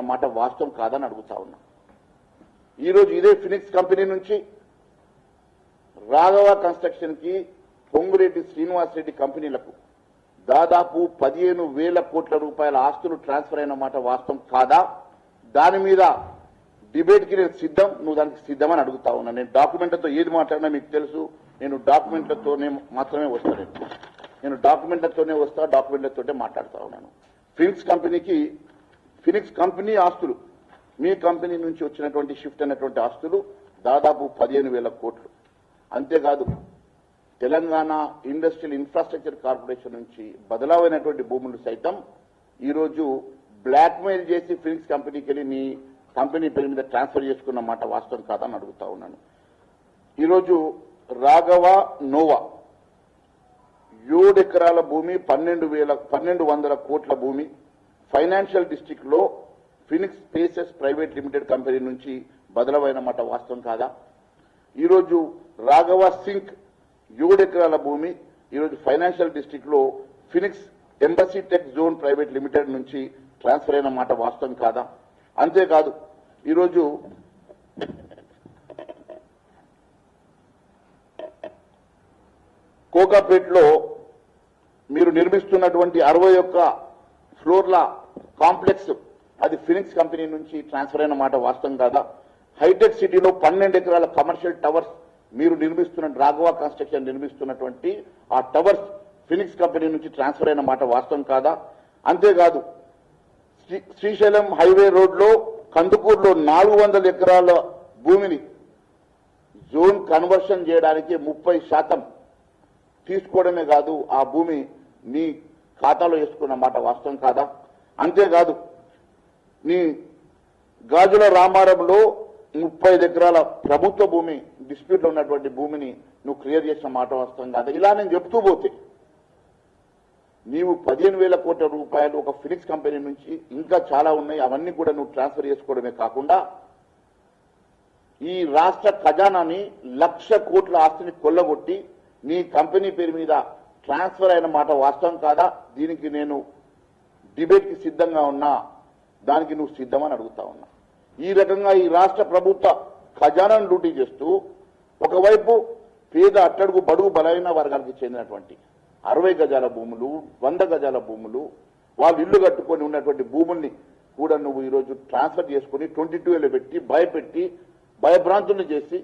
చేస్తున్న మాట వాస్తవం కాదని అడుగుతా ఉన్నా. ఈరోజు ఇదే ఫినిక్స్ కంపెనీ నుంచి రాఘవ కన్స్ట్రక్షన్ కి పొంగురెడ్డి శ్రీనివాసరెడ్డి కంపెనీలకు దాదాపు 15,000 కోట్ల రూపాయల ఆస్తులు ట్రాన్స్ఫర్ అయిన మాట వాస్తవం కాదా? దాని మీద డిబేట్కి నేను సిద్ధం, నువ్వు దానికి సిద్ధమని అడుగుతా ఉన్నా. నేను డాక్యుమెంట్లతో ఏది మాట్లాడినా మీకు తెలుసు. నేను డాక్యుమెంట్లతోనే మాత్రమే వస్తాను. నేను డాక్యుమెంట్లతోనే వస్తా, డాక్యుమెంట్లతోనే మాట్లాడుతా ఉన్నాను. ఫినిక్స్ కంపెనీ ఆస్తులు, మీ కంపెనీ నుంచి వచ్చినటువంటి షిఫ్ట్ అయినటువంటి ఆస్తులు దాదాపు 15,000 కోట్లు. అంతేకాదు తెలంగాణ ఇండస్ట్రియల్ ఇన్ఫ్రాస్ట్రక్చర్ కార్పొరేషన్ నుంచి బదలావైనటువంటి భూములు సైతం ఈరోజు బ్లాక్మెయిల్ చేసి ఫినిక్స్ కంపెనీకి వెళ్ళి నీ కంపెనీ పేరు మీద ట్రాన్స్ఫర్ చేసుకున్న మాట వాస్తవం కాదని అడుగుతా ఉన్నాను. ఈరోజు రాఘవ నోవా 7 ఎకరాల భూమి 1,200 కోట్ల భూమి ఫైనాన్షియల్ డిస్ట్రిక్ట్ లో Phoenix spaces private limited company నుంచి బదలవైన మాట వాస్తవం కాదా? ఈరోజు రాఘవ సింక్ 7 ఎకరాల భూమి ఈరోజు ఫైనాన్షియల్ డిస్ట్రిక్ట్ లో Phoenix embassy tech zone private limited నుంచి ట్రాన్స్ఫర్ అయిన మాట వాస్తవం కాదా? అంతేకాదు ఈరోజు కోకాపేట్లో మీరు నిర్మిస్తున్నటువంటి 61 ఫ్లోర్ల కాంప్లెక్స్ అది ఫినిక్స్ కంపెనీ నుంచి ట్రాన్స్ఫర్ అయిన మాట వాస్తవం కాదా? హైటెక్ సిటీలో 12 ఎకరాల కమర్షియల్ టవర్స్ మీరు నిర్మిస్తున్న రాఘవ కన్స్ట్రక్షన్ నిర్మిస్తున్నటువంటి ఆ టవర్స్ ఫినిక్స్ కంపెనీ నుంచి ట్రాన్స్ఫర్ అయిన మాట వాస్తవం కాదా? అంతేకాదు శ్రీశైలం హైవే రోడ్లో కందుకూరులో 400 ఎకరాల భూమిని జోన్ కన్వర్షన్ చేయడానికి 30% తీసుకోవడమే కాదు ఆ భూమి నీ ఖాతాలో వేసుకున్న మాట వాస్తవం కాదా? అంతేకాదు నీ గాజుల రామారంలో 35 ఎకరాల ప్రభుత్వ భూమి డిస్ప్యూట్లో ఉన్నటువంటి భూమిని నువ్వు క్లియర్ చేసిన మాట వాస్తవం కాదా? ఇలా నేను చెప్తూ పోతే నీవు 15,000 కోట్ల రూపాయలు ఒక ఫినిక్స్ కంపెనీ నుంచి ఇంకా చాలా ఉన్నాయి, అవన్నీ కూడా నువ్వు ట్రాన్స్ఫర్ చేసుకోవడమే కాకుండా ఈ రాష్ట్ర ఖజానాని 1,00,000 కోట్ల ఆస్తిని కొల్లగొట్టి నీ కంపెనీ పేరు మీద ట్రాన్స్ఫర్ అయిన మాట వాస్తవం కాదా? దీనికి నేను డిబేట్కి సిద్ధంగా ఉన్నా, దానికి నువ్వు సిద్ధమని అడుగుతా ఉన్నా. ఈ రకంగా ఈ రాష్ట్ర ప్రభుత్వ ఖజానాను లూటీ చేస్తూ ఒకవైపు పేద అట్టడుగు బడుగు బలైన వర్గానికి చెందినటువంటి 60 గజాల భూములు 100 గజాల భూములు వాళ్ళు ఇల్లు కట్టుకొని ఉన్నటువంటి భూముల్ని కూడా నువ్వు ఈరోజు ట్రాన్స్ఫర్ చేసుకుని 22 పెట్టి భయపెట్టి భయభ్రాంతుల్ని చేసి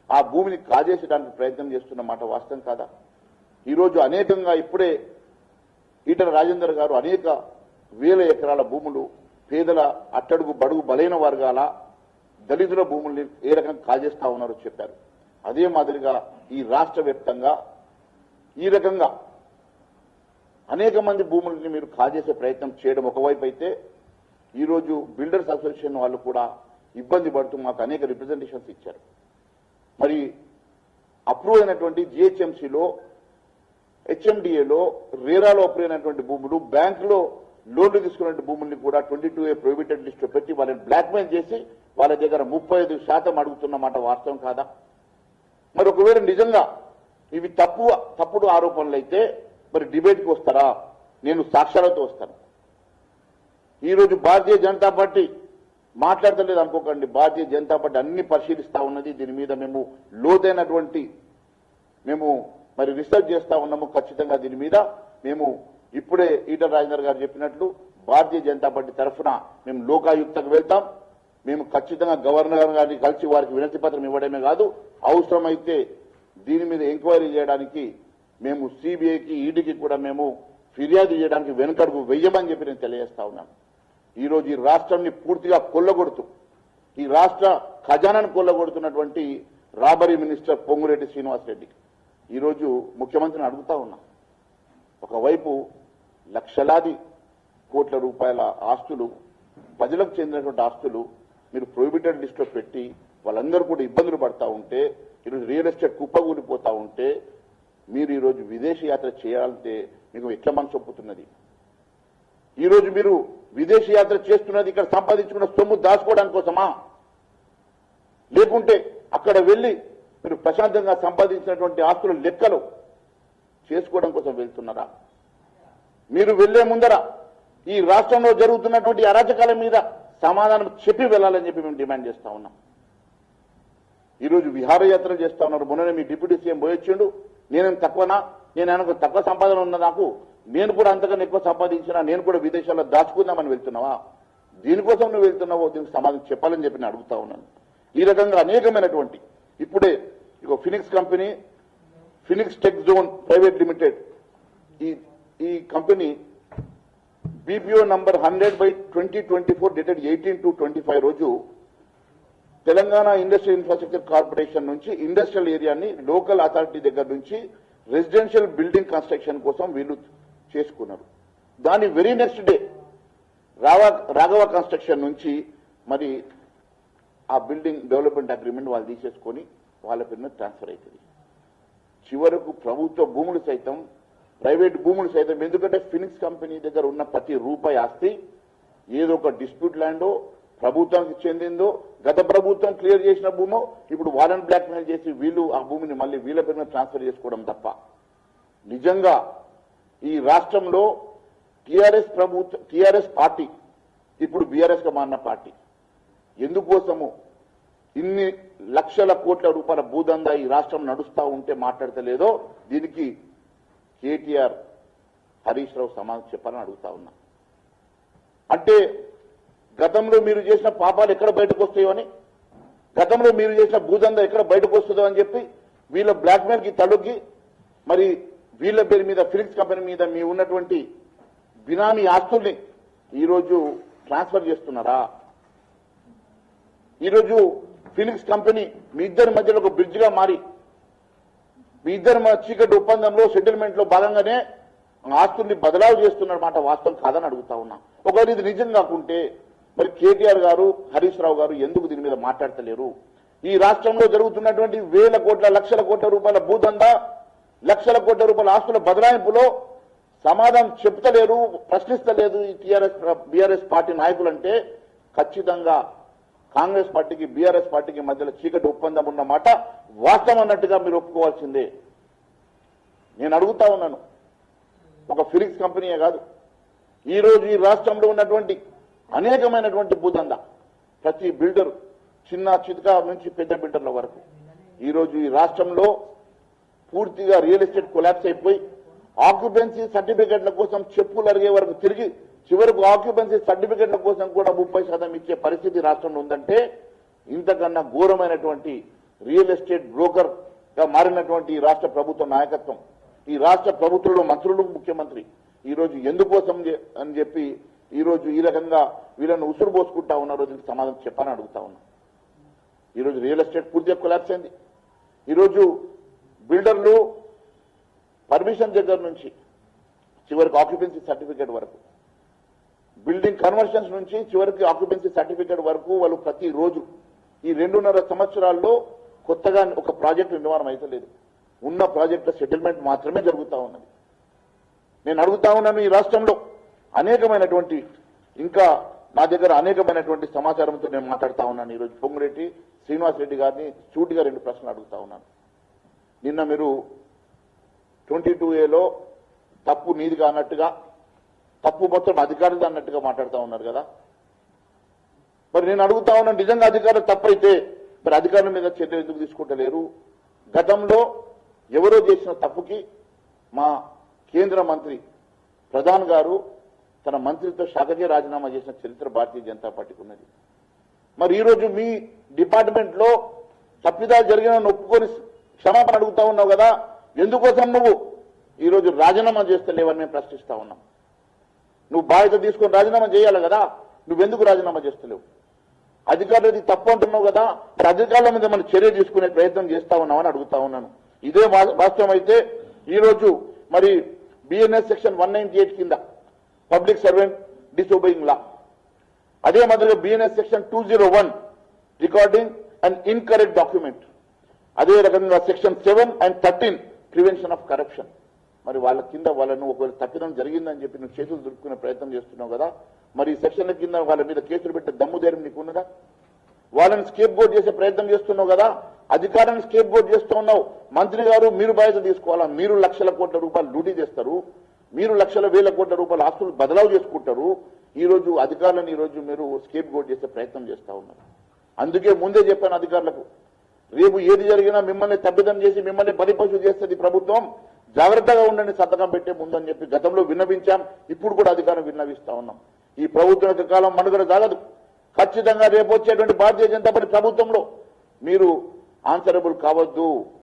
ఆ భూమిని కాజేసడానికి ప్రయత్నం చేస్తున్న మాట వాస్తవం కాదా? ఈరోజు అనేకంగా ఇప్పుడే ఈటల రాజేందర్ గారు అనేక వేల ఎకరాల భూములు పేదల అట్టడుగు బడుగు బలైన వర్గాల దళితుల భూముల్ని ఏ రకంగా కాజేస్తా ఉన్నారో చెప్పారు. అదే మాదిరిగా ఈ రాష్ట్ర వ్యాప్తంగా ఈ రకంగా అనేక మంది భూములని మీరు కాజేసే ప్రయత్నం చేయడం ఒకవైపు అయితే, ఈరోజు బిల్డర్స్ అసోసియేషన్ వాళ్ళు కూడా ఇబ్బంది పడుతూ మాకు అనేక రిప్రజెంటేషన్స్ ఇచ్చారు. మరి అప్రూవ్ అయినటువంటి జిహెచ్ఎంసీలో హెచ్ఎండిఏలో రేరాలో అప్రూవ్ అయినటువంటి భూములు బ్యాంకులో లోన్లు తీసుకున్న భూముల్ని కూడా 22A ప్రొహిబిటెడ్ లిస్టులో పెట్టి వాళ్ళని బ్లాక్మెయిల్ చేసి వాళ్ళ దగ్గర 35% అడుగుతున్న మాట వాస్తవం కాదా? మరి ఒకవేళ నిజంగా ఇవి తప్పుడు ఆరోపణలు అయితే మరి డిబేట్కి వస్తారా? నేను సాక్ష్యాలతో వస్తాను. ఈరోజు భారతీయ జనతా పార్టీ మాట్లాడతలేదు అనుకోకండి. భారతీయ జనతా పార్టీ అన్ని పరిశీలిస్తా ఉన్నది. దీని మీద మేము లోతైనటువంటి మరి రీసెర్చ్ చేస్తా ఉన్నాము. ఖచ్చితంగా దీని మీద మేము ఇప్పుడే ఈటల రాజేందర్ గారు చెప్పినట్లు భారతీయ జనతా పార్టీ తరఫున మేము లోకాయుక్తకు వెళ్తాం. మేము ఖచ్చితంగా గవర్నర్ గారిని కలిసి వారికి వినతి పత్రం ఇవ్వడమే కాదు, అవసరమైతే దీని మీద ఎంక్వైరీ చేయడానికి మేము సిబిఐకి ఈడీకి కూడా మేము ఫిర్యాదు చేయడానికి వెనుకడుగు వెయ్యమని చెప్పి నేను తెలియజేస్తా ఉన్నాను. ఈరోజు ఈ రాష్ట్రాన్ని పూర్తిగా కొల్లగొడుతూ ఈ రాష్ట్ర ఖజానాను కొల్లగొడుతున్నటువంటి రాబరీ మినిస్టర్ పొంగురెడ్డి శ్రీనివాసరెడ్డి ఈరోజు ముఖ్యమంత్రిని అడుగుతా ఉన్నా. ఒకవైపు లక్షలాది కోట్ల రూపాయల ఆస్తులు ప్రజలకు చెందినటువంటి ఆస్తులు మీరు ప్రొహిబిటెడ్ లిస్టులో పెట్టి వాళ్ళందరూ కూడా ఇబ్బందులు పడతా ఉంటే, ఈరోజు రియల్ ఎస్టేట్ కుప్పగూలిపోతా ఉంటే మీరు ఈరోజు విదేశీ యాత్ర చేయాలంటే మీకు ఎట్లా మనసు ఒప్పుతున్నది? ఈరోజు మీరు విదేశీ యాత్ర చేస్తున్నది ఇక్కడ సంపాదించుకున్న సొమ్ము దాచుకోవడానికి కోసమా, లేకుంటే అక్కడ వెళ్లి మీరు ప్రశాంతంగా సంపాదించినటువంటి ఆస్తుల లెక్కలు చేసుకోవడం కోసం వెళ్తున్నారా? మీరు వెళ్లే ముందర ఈ రాష్ట్రంలో జరుగుతున్నటువంటి అరాచకాల మీద సమాధానం చెప్పి వెళ్ళాలని చెప్పి మేము డిమాండ్ చేస్తా ఉన్నాం. ఈరోజు విహారయాత్రలు చేస్తా ఉన్నారు. మొన్ననే మీ డిప్యూటీ సీఎం పోయొచ్చిండు. నేనేం తక్కువనా? నేను ఆయనకు తక్కువ సంపాదన ఉన్న నాకు, నేను కూడా అంతకన్నా ఎక్కువ సంపాదించినా నేను కూడా విదేశాల్లో దాచుకుందామని వెళ్తున్నావా? దీనికోసం నువ్వు వెళ్తున్నావో దీనికి సమాధానం చెప్పాలని చెప్పి నేను అడుగుతా ఉన్నాను. ఈ రకంగా అనేకమైనటువంటి ఇప్పుడే ఇక Phoenix company, Phoenix tech zone private limited, ఈ కంపెనీ BPO నంబర్ 100/2024 డేటెడ్ 18/2/25 రోజు తెలంగాణ ఇండస్ట్రియల్ ఇన్ఫ్రాస్ట్రక్చర్ కార్పొరేషన్ నుంచి ఇండస్ట్రియల్ ఏరియాని లోకల్ అథారిటీ దగ్గర నుంచి రెసిడెన్షియల్ బిల్డింగ్ కన్స్ట్రక్షన్ కోసం వీళ్ళు చేసుకున్నారు. దాని very next day Raghava construction నుంచి మరి ఆ బిల్డింగ్ డెవలప్మెంట్ అగ్రిమెంట్ వాళ్ళు తీసేసుకొని వాళ్ళ పేరున ట్రాన్స్ఫర్ అవుతుంది. చివరకు ప్రభుత్వ భూములు సైతం, ప్రైవేట్ భూములు సైతం, ఎందుకంటే ఫినిక్స్ కంపెనీ దగ్గర ఉన్న ప్రతి రూపాయి ఆస్తి ఏదో ఒక డిస్ప్యూట్ ల్యాండో ప్రభుత్వానికి చెందిందో, గత ప్రభుత్వం క్లియర్ చేసిన భూమో ఇప్పుడు వాళ్ళని బ్లాక్మెయిల్ చేసి వీళ్ళు ఆ భూమిని మళ్ళీ వీళ్ళ పేరున ట్రాన్స్ఫర్ చేసుకోవడం తప్ప నిజంగా ఈ రాష్ట్రంలో టీఆర్ఎస్ పార్టీ ఇప్పుడు బీఆర్ఎస్ గా మారిన పార్టీ ఎందుకోసము ఇన్ని లక్షల కోట్ల రూపాయల భూదందా ఈ రాష్ట్రం నడుస్తా ఉంటే మాట్లాడతలేదో దీనికి కేటీఆర్, హరీష్ రావు సమాధానం చెప్పాలని అడుగుతా ఉన్నా. అంటే గతంలో మీరు చేసిన పాపాలు ఎక్కడ బయటకు వస్తాయో అని, గతంలో మీరు చేసిన భూదందా ఎక్కడ బయటకు వస్తుందో అని చెప్పి వీళ్ళ బ్లాక్మెయిల్ కి తలొగ్గి మరి వీళ్ళ పేరు మీద ఫినిక్స్ కంపెనీ మీద మీ ఉన్నటువంటి బినామీ ఆస్తుల్ని ఈరోజు ట్రాన్స్ఫర్ చేస్తున్నారా? ఈరోజు ఫినిక్స్ కంపెనీ మీ ఇద్దరి మధ్యలో ఒక బ్రిడ్జ్ గా మారి మీ ఇద్దరి చీకటి ఒప్పందంలో సెటిల్మెంట్ లో భాగంగానే ఆస్తుల్ని బదలావు చేస్తున్నమాట వాస్తవం కాదని అడుగుతా ఉన్నా. ఒకవేళ ఇది నిజం కాకుంటే మరి కేటీఆర్ గారు, హరీష్ రావు గారు ఎందుకు దీని మీద మాట్లాడతలేరు? ఈ రాష్ట్రంలో జరుగుతున్నటువంటి వేల కోట్ల, లక్షల కోట్ల రూపాయల భూదందా, లక్షల కోట్ల రూపాయల ఆస్తుల బదలాయింపులో సమాధానం చెప్తలేరు, ప్రశ్నిస్తలేదు ఈ బీఆర్ఎస్ పార్టీ నాయకులంటే ఖచ్చితంగా కాంగ్రెస్ పార్టీకి, బీఆర్ఎస్ పార్టీకి మధ్యలో చీకటి ఒప్పందం ఉన్నమాట వాస్తవం అన్నట్టుగా మీరు ఒప్పుకోవాల్సిందే. నేను అడుగుతా ఉన్నాను, ఒక ఫినిక్స్ కంపెనీయే కాదు, ఈ రోజు ఈ రాష్ట్రంలో ఉన్నటువంటి అనేకమైనటువంటి భూదందా, ప్రతి బిల్డర్, చిన్న చితకా నుంచి పెద్ద బిల్డర్ల వరకు ఈరోజు ఈ రాష్ట్రంలో పూర్తిగా రియల్ ఎస్టేట్ కొలాప్స్ అయిపోయి ఆక్యుపెన్సీ సర్టిఫికెట్ల కోసం చెప్పులు అరిగే వరకు తిరిగి చివరకు ఆక్యుపెన్సీ సర్టిఫికెట్ల కోసం కూడా 30% ఇచ్చే పరిస్థితి రాష్ట్రంలో ఉందంటే ఇంతకన్నా ఘోరమైనటువంటి రియల్ ఎస్టేట్ బ్రోకర్ గా మారినటువంటి ఈ రాష్ట్ర ప్రభుత్వ నాయకత్వం, ఈ రాష్ట్ర ప్రభుత్వంలో మంత్రులు, ముఖ్యమంత్రి ఈరోజు ఎందుకోసం అని చెప్పి ఈరోజు ఈ రకంగా వీళ్ళను ఉసురు పోసుకుంటా ఉన్నారో దీనికి సమాధానం చెప్పని అడుగుతా ఉన్నా. ఈరోజు రియల్ ఎస్టేట్ పూర్తిగా కొలాప్స్ అయింది. ఈరోజు బిల్డర్లు పర్మిషన్ దగ్గర నుంచి చివరికి ఆక్యుపెన్సీ సర్టిఫికేట్ వరకు, బిల్డింగ్ కన్వర్షన్స్ నుంచి చివరికి ఆక్యుపెన్సీ సర్టిఫికేట్ వరకు వాళ్ళు ప్రతిరోజు ఈ 2.5 సంవత్సరాల్లో కొత్తగా ఒక ప్రాజెక్టు నిర్మాణం అయితలేదు. ఉన్న ప్రాజెక్టుల సెటిల్మెంట్ మాత్రమే జరుగుతూ ఉన్నది. నేను అడుగుతా ఉన్నాను, ఈ రాష్ట్రంలో అనేకమైనటువంటి ఇంకా నా దగ్గర అనేకమైనటువంటి సమాచారంతో నేను మాట్లాడుతా ఉన్నాను. ఈరోజు పొంగురెడ్డి శ్రీనివాసరెడ్డి గారిని సూటిగా 2 ప్రశ్నలు అడుగుతా ఉన్నాను. నిన్న మీరు 22A తప్పు నీదిగా అన్నట్టుగా, తప్పు మొత్తం అధికారులు అన్నట్టుగా మాట్లాడుతూ ఉన్నారు కదా. మరి నేను అడుగుతా ఉన్నాను, నిజంగా అధికారులు తప్పైతే మరి అధికారుల మీద చర్యలు ఎందుకు తీసుకుంటలేరు? గతంలో ఎవరో చేసిన తప్పుకి మా కేంద్ర మంత్రి ప్రధాన్ గారు తన మంత్రిత్వ శాఖకే రాజీనామా చేసిన చరిత్ర భారతీయ జనతా పార్టీకి ఉన్నది. మరి ఈరోజు మీ డిపార్ట్మెంట్ లో తప్పిదాలు జరిగిన ఒప్పుకొని క్షమాపణ అడుగుతా ఉన్నావు కదా, ఎందుకోసం నువ్వు ఈరోజు రాజీనామా చేస్తలేవని మేము ప్రశ్నిస్తా ఉన్నాం. నువ్వు బాధ్యత తీసుకొని రాజీనామా చేయాలి కదా, నువ్వెందుకు రాజీనామా చేస్తలేవు? అధికారులది తప్పు అంటున్నావు కదా, అధికారుల మీద మనం చర్య తీసుకునే ప్రయత్నం చేస్తా ఉన్నామని అడుగుతా ఉన్నాను. ఇదే వాస్తవం అయితే ఈరోజు మరి బిఎన్ఎస్ సెక్షన్ 198 కింద పబ్లిక్ సర్వెంట్ డిసోబేయింగ్ లా, అదే మాదిరిగా BNS section 201 recording and incorrect document, అదే రకంగా section 7 and 13 prevention of corruption, మరి వాళ్ళ కింద వాళ్ళను ఒకవేళ తప్పిదం జరిగిందని చెప్పి నువ్వు చేతులు దొరుకునే ప్రయత్నం చేస్తున్నావు కదా, మరి సెక్షన్ల కింద వాళ్ళ మీద కేసులు పెట్టే దమ్ము ధైర్యం నీకున్నదా? వాళ్ళని స్కేప్ గోట్ చేసే ప్రయత్నం చేస్తున్నావు కదా, అధికారాన్ని స్కేప్ గోట్ చేస్తూ ఉన్నావు. మంత్రి గారు మీరు బాధ్యత తీసుకోవాలా? మీరు లక్షల కోట్ల రూపాయలు లూటీ చేస్తారు, మీరు లక్షల వేల కోట్ల రూపాయల ఆస్తులు బదలావు చేసుకుంటారు. ఈ రోజు అధికారులను ఈ రోజు మీరు స్కేప్ గోట్ చేసే ప్రయత్నం చేస్తా ఉన్నారు. అందుకే ముందే చెప్పాను అధికారులకు, రేపు ఏది జరిగినా మిమ్మల్ని తప్పిదం చేసి మిమ్మల్ని బలిపశు చేస్తుంది ప్రభుత్వం, జాగ్రత్తగా ఉండండి సంతకం పెట్టే ముందని చెప్పి గతంలో విన్నవించాం. ఇప్పుడు కూడా అధికారం విన్నవిస్తా ఉన్నాం. ఈ ప్రభుత్వం యొక్క కాలం మనుగడ సాగదు. ఖచ్చితంగా రేపు వచ్చేటువంటి భారతీయ జనతా పార్టీ ప్రభుత్వంలో మీరు ఆన్సరబుల్ కావద్దు.